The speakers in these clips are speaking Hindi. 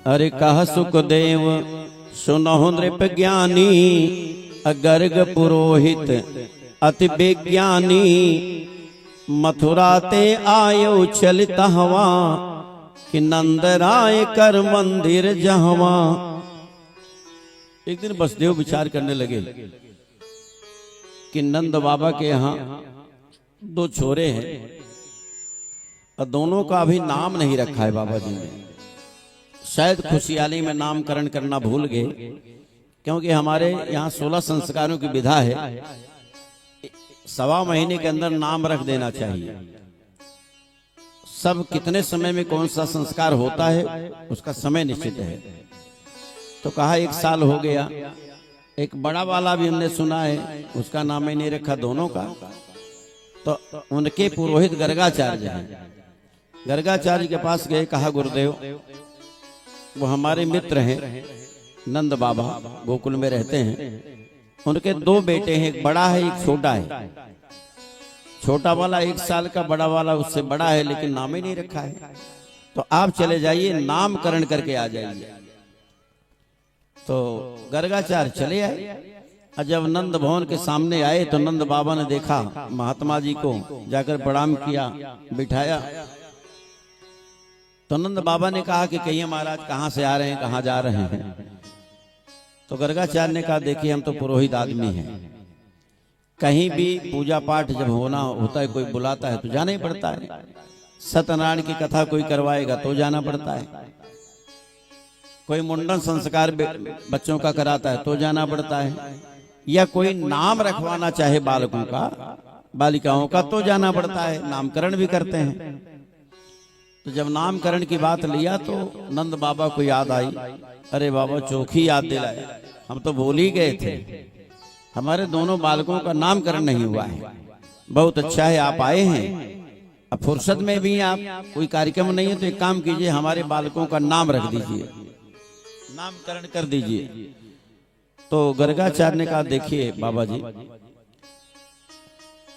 अरे कह सुखदेव सुनहु नृप ज्ञानी, गर्ग पुरोहित अति विज्ञानी। मथुरा ते आयो चलित हवा, कि नंद राय कर मंदिर जहवा। एक दिन वसुदेव विचार करने लगे कि नंद बाबा के यहाँ दो छोरे हैं और दोनों का अभी नाम नहीं रखा है बाबा जी ने। शायद खुशहाली में नामकरण करना भूल गए, क्योंकि हमारे यहाँ 16 संस्कारों की विधा है, 1.25 महीने के अंदर नाम रख देना चाहिए। सब कितने समय में कौन सा संस्कार होता है उसका समय निश्चित है। तो कहा 1 साल हो गया। एक बड़ा वाला भी हमने सुना है, उसका नाम ही नहीं रखा दोनों का। तो उनके पुरोहित गर्गाचार्य हैं। गर्गाचार्य के पास गए, कहा गुरुदेव वो हमारे मित्र हैं नंद बाबा, गोकुल में रहते हैं। उनके 2 बेटे हैं, एक बड़ा है एक छोटा है। छोटा वाला 1 साल का, बड़ा वाला उससे बड़ा है, लेकिन नाम ही नहीं रखा है। तो आप चले जाइए, नामकरण करके आ जाइए। तो गर्गाचार्य चले आए। और जब नंद भवन के सामने आए तो नंद बाबा ने देखा महात्मा जी को, जाकर प्रणाम किया, बिठाया। तो नंद बाबा ने कहा कि कहिए महाराज कहाँ से आ रहे हैं, कहाँ जा रहे हैं। तो गर्गाचार्य ने कहा देखिए हम तो पुरोहित आदमी हैं, कहीं भी पूजा पाठ जब होना होता है, कोई बुलाता है तो जाना ही पड़ता है। सत्यनारायण की कथा कोई करवाएगा तो जाना पड़ता है, कोई मुंडन संस्कार बच्चों का कराता है तो जाना पड़ता है, या कोई नाम रखवाना चाहे बालकों का, बालिकाओं का तो जाना पड़ता है। नामकरण भी करते हैं। तो जब नामकरण की बात लिया तो नंद बाबा को याद आई, अरे बाबा चौखी याद दिलाए, हम तो भूल ही गए थे, हमारे दोनों बालकों का नामकरण नहीं हुआ है। बहुत अच्छा है आप आए हैं, अब फुर्सत में भी आप कोई कार्यक्रम नहीं है तो एक काम कीजिए, हमारे बालकों का नाम रख दीजिए, नामकरण कर दीजिए। तो गर्गाचार्य ने कहा देखिए बाबा जी,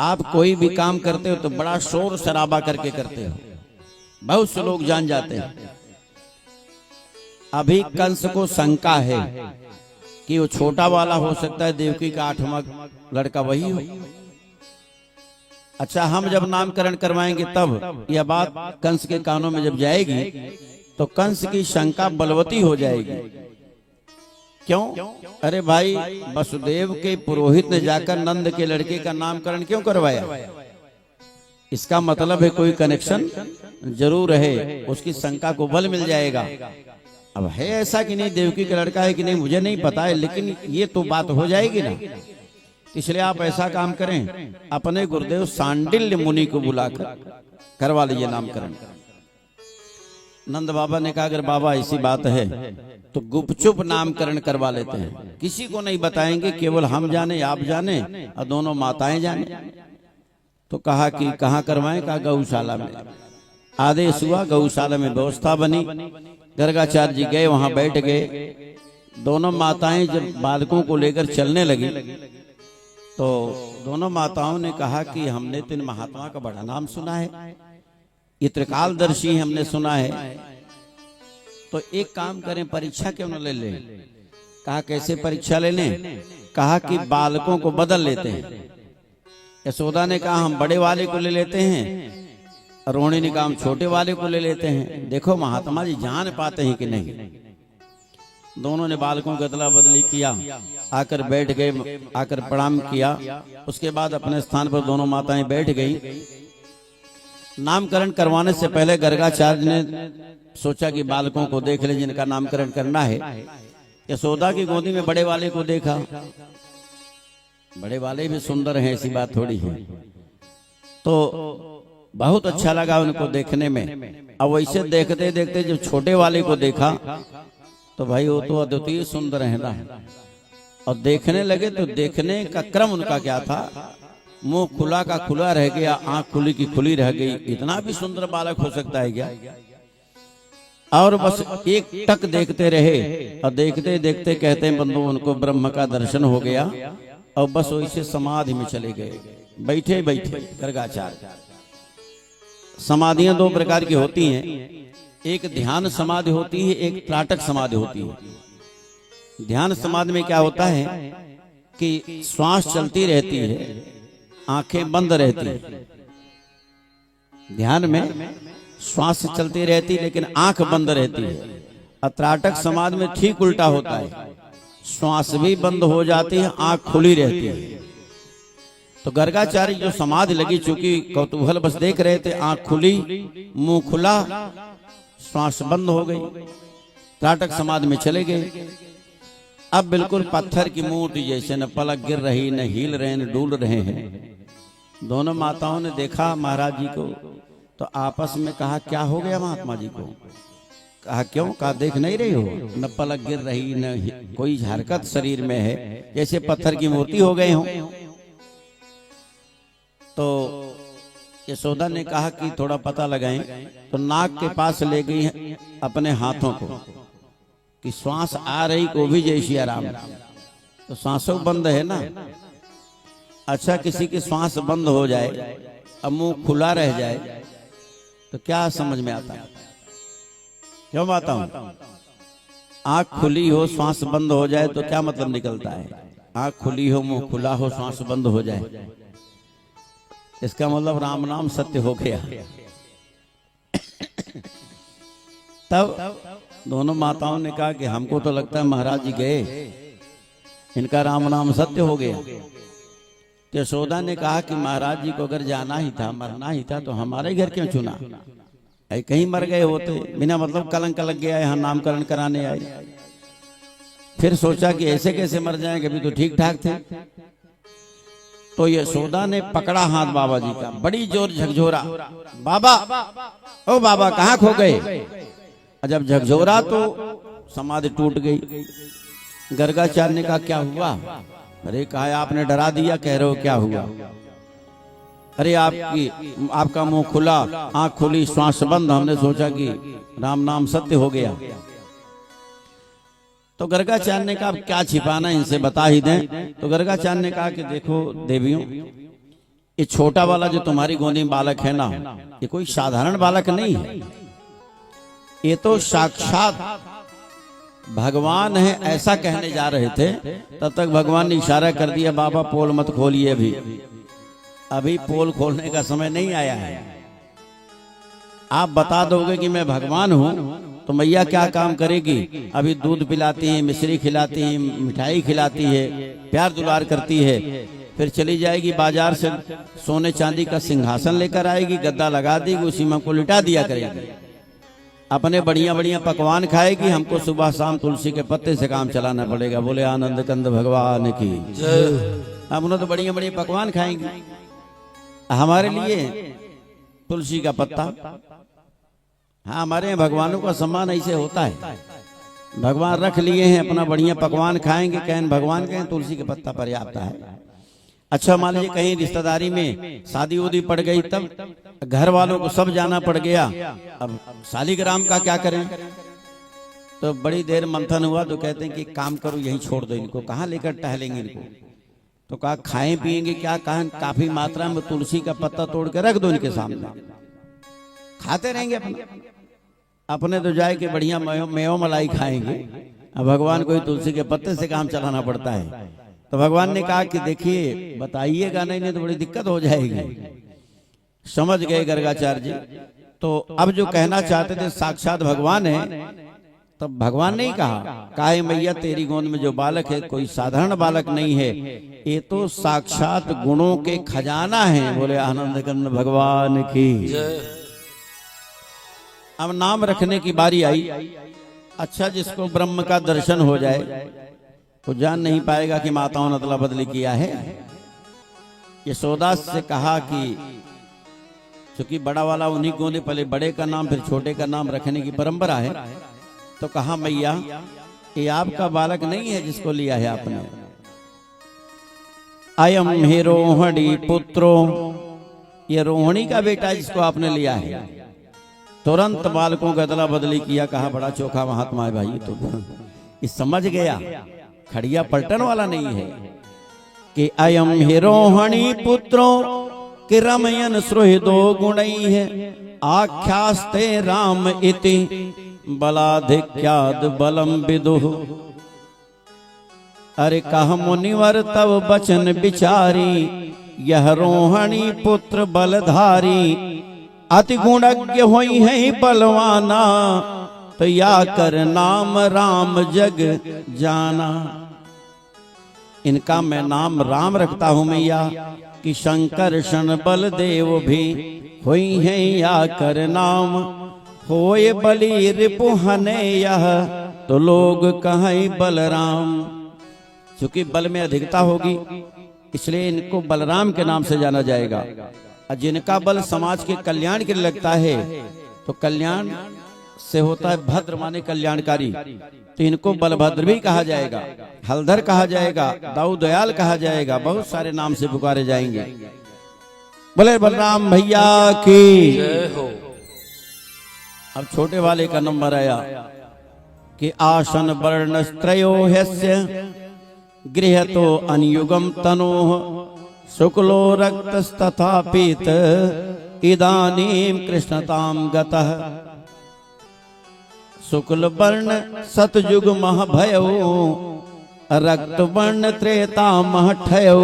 आप कोई भी काम करते हो तो बड़ा शोर शराबा करके करते हो, बहुत से लोग जान जाते हैं। अभी कंस को शंका है कि वो छोटा वाला हो सकता है, देवकी का 8वां लड़का वही हो। अच्छा हम जब नामकरण करवाएंगे तब यह बात कंस के कानों में जब जाएगी तो कंस की शंका बलवती हो जाएगी। क्यों? अरे भाई वसुदेव के पुरोहित ने जाकर नंद के लड़के का नामकरण क्यों करवाया? इसका मतलब है कोई कनेक्शन जरूर है, उसकी शंका को बल मिल जाएगा। अब है ऐसा कि नहीं देवकी का लड़का है कि नहीं मुझे नहीं पता है, लेकिन ये तो बात हो जाएगी ना। इसलिए आप ऐसा काम करें, अपने गुरुदेव सांडिल्य मुनि को बुलाकर करवा लीजिए नामकरण। नंद बाबा ने कहा अगर बाबा ऐसी बात है तो गुपचुप नामकरण करवा लेते हैं, किसी को नहीं बताएंगे, केवल हम जाने आप जाने और दोनों माताएं जाने। तो कहा कि कहाँ करवाएं? कहा गौशाला में। आदेश हुआ, गौशाला में व्यवस्था बनी। गर्गाचार्य जी गए, वहां बैठ गए। दोनों माताएं जब बालकों को लेकर चलने लगी तो दोनों माताओं ने कहा कि हमने तो इन महात्मा का बड़ा नाम सुना है, ये त्रिकालदर्शी हमने सुना है, तो एक काम करें परीक्षा क्यों न ले लें। कहा कैसे परीक्षा ले लें? कहा कि बालकों को बदल लेते हैं। यशोदा ने कहा हम बड़े वाले को ले लेते हैं, रोहिणी ने कहा हम छोटे वाले को ले लेते हैं। देखो महात्मा जी जान पाते हैं कि नहीं। दोनों ने बालकों की अदला बदली किया, आकर बैठ गए, आकर प्रणाम किया। उसके बाद अपने स्थान पर दोनों माताएं बैठ गई। नामकरण करवाने से पहले गर्गाचार्य ने सोचा कि बालकों को देख ले जिनका नामकरण करना है। यशोदा की गोदी में बड़े वाले को देखा, बड़े वाले भी सुंदर हैं, ऐसी बात थोड़ी है। तो बहुत अच्छा लगा उनको देखने में। अब वैसे देखते देखते जब छोटे वाले को देखा तो भाई वो तो अद्वितीय सुंदर है ना। और देखने लगे तो देखने का क्रम उनका क्या था, मुंह खुला का खुला रह गया, आंख खुली की खुली रह गई। इतना भी सुंदर बालक हो सकता है क्या? और बस एक टक देखते रहे और देखते देखते कहते हैं बंधु उनको ब्रह्म का दर्शन हो गया और बस वैसे समाधि में चले गए। बैठे बैठे गर्गाचार्य। समाधियां 2 प्रकार की होती हैं, एक ध्यान समाधि होती है, एक त्राटक समाधि होती है। ध्यान समाधि में क्या होता है कि श्वास चलती रहती है, आंखें बंद रहती है। ध्यान में श्वास चलती रहती लेकिन आंख बंद रहती है। त्राटक समाधि में ठीक उल्टा होता है, श्वास भी बंद हो जाती है, आंख खुली रहती है। तो गर्गाचार्य जो समाधि लगी, चूंकि कौतूहल बस देख रहे थे, आंख खुली, मुंह खुला, श्वास बंद हो गई, त्राटक समाधि में चले गए। अब बिल्कुल पत्थर की मूर्ति जैसे, न पलक गिर रही, न हिल रहे, न डूल रहे हैं। दोनों माताओं ने देखा महाराज जी को, तो आपस में कहा क्या हो गया महात्मा जी को? कहा क्यों? कहा देख नहीं रही हो, न पलक गिर रही, न कोई हरकत शरीर में है, जैसे पत्थर की मूर्ति हो गए हो। तो यशोदा ने कहा कि थोड़ा पता लगाएं। तो नाक के पास ले गई अपने हाथों को कि श्वास आ रही को भी जय श्री राम। तो सांसों बंद है ना। अच्छा, किसी की श्वास बंद हो जाए, अब मुंह खुला रह जाए, तो क्या समझ में आता है? क्यों बाता हूं? आंख खुली हो, श्वास बंद हो जाए तो क्या मतलब निकलता है? आंख खुली हो, मुंह खुला हो, श्वास बंद हो जाए, इसका मतलब राम नाम सत्य हो गया। तब दोनों माताओं ने कहा कि हमको तो लगता है महाराज जी गए, इनका राम नाम सत्य हो गया। यशोदा ने कहा कि महाराज जी को अगर जाना ही था, मरना ही था, तो हमारे घर क्यों चुना? कहीं मर गए होते, बिना मतलब कलंक लग गया, यहाँ नामकरण कराने आए। फिर सोचा कि ऐसे कैसे मर जाएंगे, अभी तो ठीक ठाक थे। तो यशोदा ने पकड़ा हाथ बाबा जी का, बड़ी जोर झकझोरा, बाबा ओ बाबा कहाँ खो गए? जब झकझोरा तो समाधि टूट गई। गर्गाचार्य ने कहा क्या हुआ? अरे कहा आपने डरा दिया, कह रहे हो क्या हुआ? अरे आपका मुंह खुला, आंख खुली, श्वास बंद, हमने सोचा कि राम नाम सत्य हो गया। तो गर्गाचार्य ने कहा क्या छिपाना, इनसे बता ही दें। तो गर्गाचार्य ने कहा कि देखो देवियों, ये छोटा वाला जो तुम्हारी गोदी में बालक है ना, ये कोई साधारण बालक नहीं है, ये तो साक्षात भगवान है, ऐसा कहने जा रहे थे। तब तक भगवान ने इशारा कर दिया, बाबा पोल मत खोलिए, अभी पोल खोलने का समय नहीं आया है। आप बता दोगे कि मैं भगवान हूं, तो मैया क्या काम करेगी? अभी दूध पिलाती है, मिश्री खिलाती है, मिठाई खिलाती है, प्यार दुलार करती है, फिर चली जाएगी बाजार से सोने चांदी का सिंहासन लेकर आएगी, गद्दा लगा देगी, उसी में को लिटा दिया करेगी, अपने बढ़िया बढ़िया पकवान खाएगी, हमको सुबह शाम तुलसी के पत्ते से काम चलाना पड़ेगा। बोले आनंद कंद भगवान की। हम उन्हें तो बढ़िया बढ़िया पकवान खाएंगे, हमारे लिए तुलसी का पत्ता। हाँ, हमारे यहाँ भगवानों का सम्मान ऐसे होता है, भगवान रख लिए हैं, अपना बढ़िया पकवान खाएंगे, कहें भगवान कहें तुलसी के पत्ता पर्याप्त है। अच्छा, मान लीजिए कहीं रिश्तेदारी में शादी उदी पड़ गई, तब घर वालों को सब जाना पड़ गया, अब शालीग्राम का क्या करें? तो बड़ी देर मंथन हुआ, तो कहते हैं कि काम करो, यहीं छोड़ दो इनको, कहाँ लेकर टहलेंगे इनको? तो कहा खाएं पिएंगे क्या? कहा काफी मात्रा में तुलसी का पत्ता तोड़ के रख दो इनके सामने, खाते रहेंगे अपने तो जाए के बढ़िया मेव मलाई खाएंगे। अब भगवान को तुलसी के पत्ते से काम चलाना पड़ता है। तो भगवान ने कहा कि देखिए बताइएगा नहीं तो बड़ी दिक्कत हो जाएगी। समझ गए गर्गाचार्य जी। तो अब जो कहना चाहते थे साक्षात भगवान है, तब भगवान ने कहा है मैया तेरी गोद में जो बालक है कोई साधारण बालक नहीं है, ये तो साक्षात गुणों के खजाना है। बोले आनंद कंद भगवान की। अब नाम रखने की बारी आई। अच्छा, जिसको ब्रह्म का दर्शन हो जाए तो जान नहीं पाएगा कि माताओं ने अदला बदली किया है। यशोदा से कहा कि क्योंकि बड़ा वाला उन्हीं गोदे, पहले बड़े का नाम फिर छोटे का नाम रखने की परंपरा है, तो कहा मैया ये आपका बालक नहीं है जिसको लिया है आपने, अयम हे रोहिणी पुत्रो, ये रोहिणी का बेटा जिसको आपने लिया है। तुरंत बालकों का अदला बदली किया, कहा बड़ा चोखा महात्मा है भाई, तो इस समझ गया खड़िया पलटन वाला नहीं है कि अयम हे रोहिणी पुत्रो कि रमयन सुहृदो गुणई है आख्यास्ते राम इति बलाधिक्याद बलम विदुः। अरे कह मुनिवर तव बचन बिचारी यह रोहणी पुत्र बलधारी अति गुणज्ञ होई है बलवाना तो या कर नाम राम जग जाना। इनका मैं नाम राम रखता हूं मैया कि शंकरषण बलदेव भी हुई है या कर नाम होए बलि रिपुहने यह तो लोग कहें बलराम। क्योंकि बल में अधिकता होगी इसलिए इनको बलराम के नाम से जाना जाएगा। और जिनका बल समाज के कल्याण के लिए लगता है तो कल्याण से होता है भद्र माने कल्याणकारी, तो इनको बलभद्र भी कहा जाएगा, हलधर कहा जाएगा, दाऊ दयाल कहा जाएगा, बहुत सारे नाम से पुकारे जाएंगे। बोले बलराम भैया की जय हो। अब छोटे वाले का नंबर आया कि आसन वर्ण त्रयो ह्यस्य गृह तो अनियुगम तनोः शुक्लो रक्तस्तथा पीत इदानीं कृष्णताम गतः। शुक्ल वर्ण सतयुग महभयो रक्त वर्ण त्रेता महठयो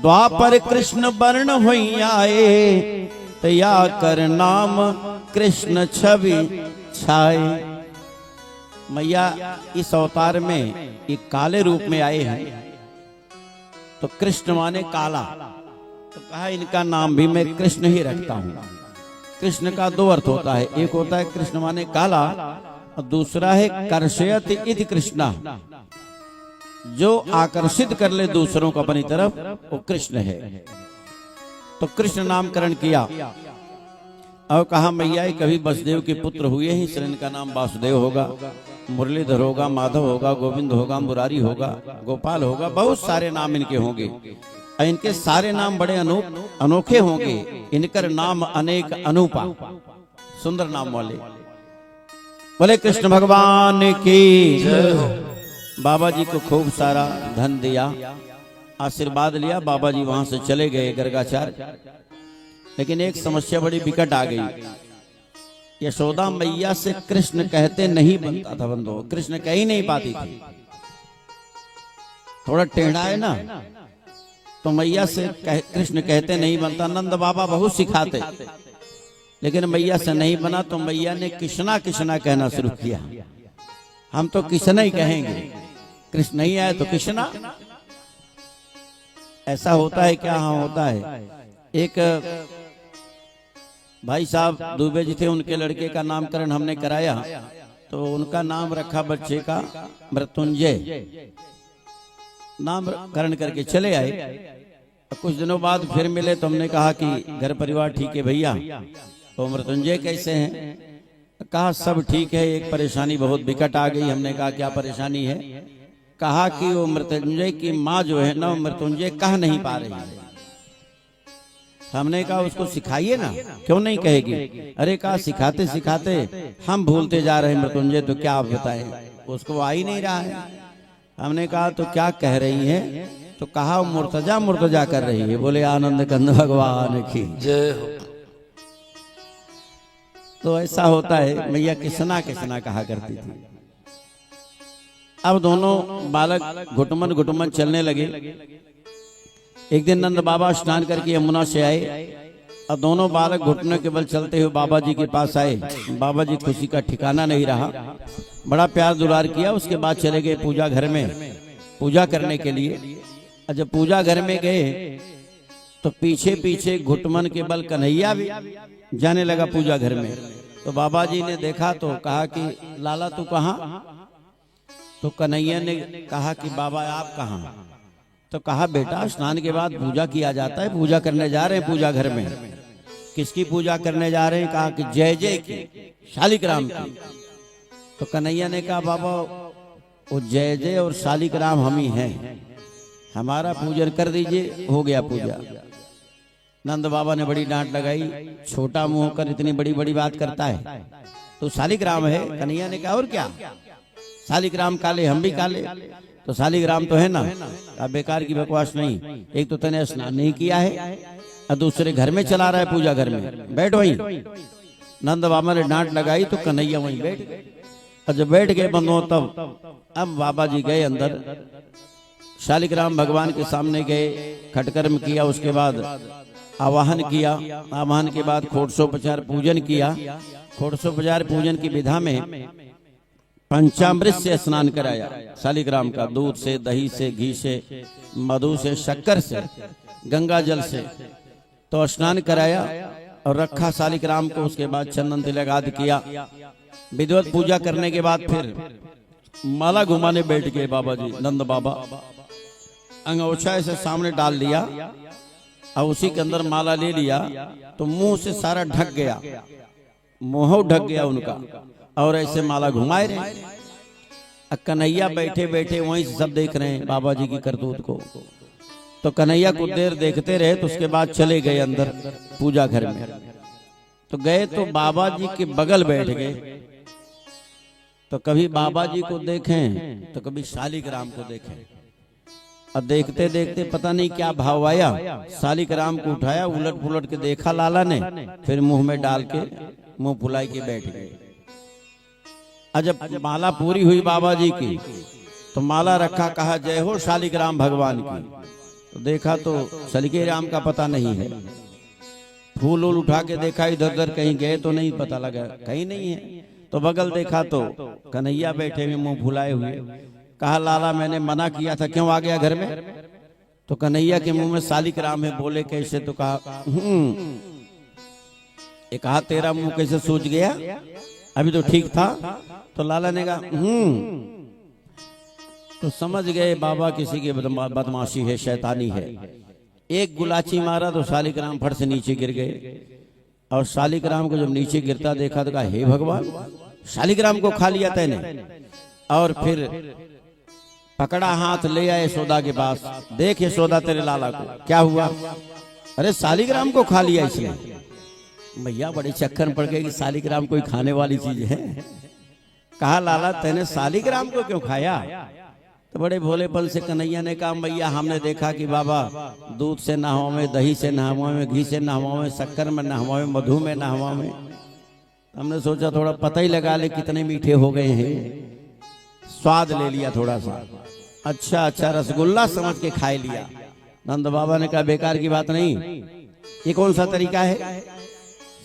द्वापर कृष्ण वर्ण हुई आए तया कर नाम कृष्ण छवि छाए। मैया इस अवतार में एक काले रूप में आए हैं तो कृष्ण माने काला, तो कहा इनका नाम भी मैं कृष्ण ही रखता हूं। कृष्ण का दो अर्थ होता है, एक होता है कृष्ण माने काला और दूसरा है कर्षयति इति कृष्णा, जो आकर्षित कर ले दूसरों को अपनी तरफ वो कृष्ण है। तो कृष्ण नामकरण किया और कहा मैया कभी वसुदेव के पुत्र हुए ही इसलिए इनका नाम वासुदेव होगा, मुरलीधर होगा, माधव होगा, गोविंद होगा, मुरारी होगा, गोपाल होगा, बहुत सारे नाम इनके होंगे। और इनके सारे नाम बड़े अनोखे होंगे। इनकर नाम अनेक अनुपा, सुंदर नाम वाले। बोले कृष्ण भगवान की जय हो। बाबा जी को खूब सारा धन दिया, आशीर्वाद लिया, बाबा जी वहां से चले गए गर्गाचार्य। लेकिन एक समस्या बड़ी विकट आ गई, यशोदा मैया से कृष्ण कहते नहीं बनता था बंधु, कृष्ण कह ही नहीं पाती थी। थोड़ा टेढ़ा है ना तो मैया से कृष्ण कहते नहीं बनता। नंद बाबा बहुत सिखाते लेकिन मैया से नहीं बना तो मैया ने कृष्णा कृष्णा कहना शुरू किया। हम तो कृष्ण ही कहेंगे, कृष्ण नहीं आए तो कृष्णा। ऐसा होता है क्या? हाँ होता है। एक भाई साहब दुबे जी थे, उनके लड़के का नामकरण हमने कराया तो उनका नाम रखा बच्चे का मृत्युंजय। नामकरण करके चले आए। कुछ दिनों बाद फिर मिले तो हमने कहा कि घर परिवार ठीक है भैया, तो मृत्युंजय कैसे हैं? कहा सब ठीक है, एक परेशानी बहुत विकट आ गई। हमने कहा क्या परेशानी है? कहा कि वो मृत्युंजय की माँ जो है ना, वो मृत्युंजय कह नहीं पा रही है। हमने कहा उसको सिखाइए ना। क्यों नहीं कहेगी? अरे कहा सिखाते सिखाते हम भूलते जा रहे हैं मृत्युंजय, तो क्या आप बताएं, उसको आ ही नहीं रहा है। हमने कहा तो क्या कह रही है? तो कहा मुर्तजा मुर्तजा कर रही है। बोले आनंद कंद भगवान की जय हो। तो ऐसा होता है, मैया किसना किसना कहा करती थी। अब दोनों बालक घुटमन घुटमन चलने लगे। एक दिन नंद बाबा स्नान करके यमुना से आए और दोनों बालक घुटने के बल चलते हुए बाबा जी के पास आए। बाबा जी खुशी का ठिकाना नहीं रहा, बड़ा प्यार दुलार किया। उसके बाद चले गए पूजा घर में पूजा करने के लिए। और जब पूजा घर में गए तो पीछे पीछे घुटमन के बल कन्हैया भी जाने लगा पूजा घर में। तो बाबा जी ने देखा तो कहा कि लाला तू कहाँ? तो कन्हैया ने कहा कि बाबा आप कहाँ? तो कहा बेटा स्नान के बाद पूजा किया जाता है, पूजा करने जा रहे हैं पूजा घर में। किसकी पूजा करने जा रहे हैं? कहा कि जय जय की, शालिग्राम की। तो कन्हैया ने कहा बाबा वो जय जय और शालिग्राम हम ही हैं, हमारा पूजन कर दीजिए, हो गया पूजा। नंद बाबा ने बड़ी डांट लगाई, छोटा मुंह कर इतनी बड़ी बड़ी बात करता है, तो शालिग्राम है। कन्हैया ने कहा और क्या, शालिग्राम काले हम भी काले, तो शालिग्राम तो है ना। अब बेकार की बकवास नहीं, एक तो तूने स्नान नहीं किया है और दूसरे घर में चला रहा है, पूजा घर में बैठ वहीं। नंद बाबा ने डांट लगाई तो कन्हैया वहीं बैठ गए। और जब बैठ गए बंधुओं तब अब बाबा जी गए अंदर, शालिग्राम भगवान के सामने गए, खटकर्म किया, उसके बाद आवाहन किया। आवाहन के बाद खोटसोपचार पूजन किया। खोटसोपचार पूजन की विधा में पंचामृत से स्नान कराया, शालिग्राम का, दूध से, दही से, घी से, मधु से, शक्कर से, गंगा जल से तो स्नान कराया और रखा शालिग्राम को। उसके बाद चंदन तिलक आदि किया। विधिवत पूजा करने के बाद फिर माला घुमाने बैठ गए बाबा जी। नंद बाबा अंगोछा ऐसे सामने डाल लिया और उसी के अंदर माला ले लिया तो मुंह से सारा ढक गया, मुंह ढक गया उनका, और ऐसे माला घुमाए रहे। कन्हैया बैठे बैठे वहीं से सब देख रहे हैं बाबा जी की करतूत को। तो कन्हैया कुछ देर देखते रहे तो उसके बाद चले गए अंदर पूजा घर में। तो गए तो बाबा जी के बगल बैठ गए। तो कभी बाबा जी को देखें तो कभी शालिग्राम को देखें। अब देखते देखते पता नहीं क्या भाव आया, शालिग्राम को उठाया, उलट पुलट के देखा लाला ने, फिर मुंह में डाल के मुंह फुलाई के बैठ गए। जब माला पूरी हुई बाबा जी की तो माला रखा, कहा जय हो शालिग्राम भगवान की। तो देखा तो शालिग्राम का पता नहीं है। फूल उल उठा के देखा, इधर उधर कहीं गए तो नहीं, पता लगा कहीं नहीं है। तो बगल देखा तो कन्हैया बैठे हुए मुंह फुलाए हुए। कहा लाला मैंने मना किया था, क्यों आ गया घर में? तो कन्हैया के मुंह में शालिग्राम है, बोले कैसे? तो कहा एक कहा तेरा मुंह कैसे सूज गया, अभी तो ठीक था। तो लाला ने कहा तो समझ गए बाबा किसी की बदमाशी है, शैतानी है। एक गुलाची मारा तो शालिग्राम फट से नीचे गिर गए। और शालिग्राम को जब नीचे गिरता देखा तो कहा हे भगवान, शालिग्राम को खा लिया तैने। और फिर पकड़ा हाथ ले आए यशोदा के पास, देख यशोदा तेरे लाला को क्या हुआ? अरे शालिग्राम को खा लिया इसने। भैया बड़े चक्कर में पड़ गए कि शालिग्राम कोई खाने वाली चीज है। कहा लाला तेने शालिग्राम को क्यों खाया? तो बड़े भोलेपन से कन्हैया ने कहा भैया हमने देखा कि बाबा दूध से नहवावे, दही से नहवावे, घी से नहवावे, शक्कर में नहवावे, मधु में नहवावे। हमने सोचा थोड़ा पता ही लगा ले कितने मीठे हो गए हैं, स्वाद ले लिया थोड़ा सा। अच्छा अच्छा रसगुल्ला समझ के खा लिया। नंद बाबा ने कहा बेकार की बात नहीं, ये कौन सा तरीका है,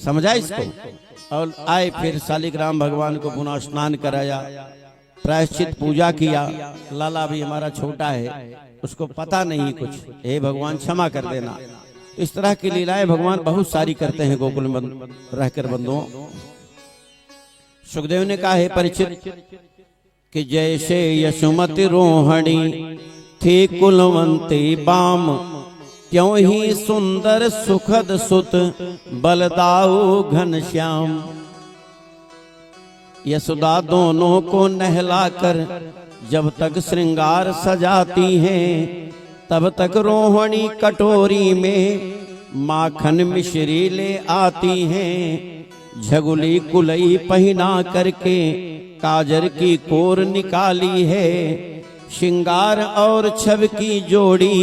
समझा इसको। और आए फिर शालिग्राम भगवान को पुनः स्नान कराया, प्रायश्चित पूजा किया। लाला भी हमारा छोटा है, उसको पता नहीं कुछ, हे भगवान क्षमा कर देना। इस तरह की लीलाएं भगवान बहुत सारी करते हैं गोकुल में रहकर बंधुओं। सुखदेव ने कहा हे परीक्षित कि जैसे यशोमति रोहिणी थी कुलवंती बाम, क्यों ही सुंदर सुखद सुत बलदाऊ घनश्याम। यशोदा दोनों को नहलाकर जब तक श्रृंगार सजाती हैं, तब तक रोहिणी कटोरी में माखन मिश्री ले आती हैं। झगुली कुलई पहना करके काजर की कोर निकाली है, श्रृंगार और छब की जोड़ी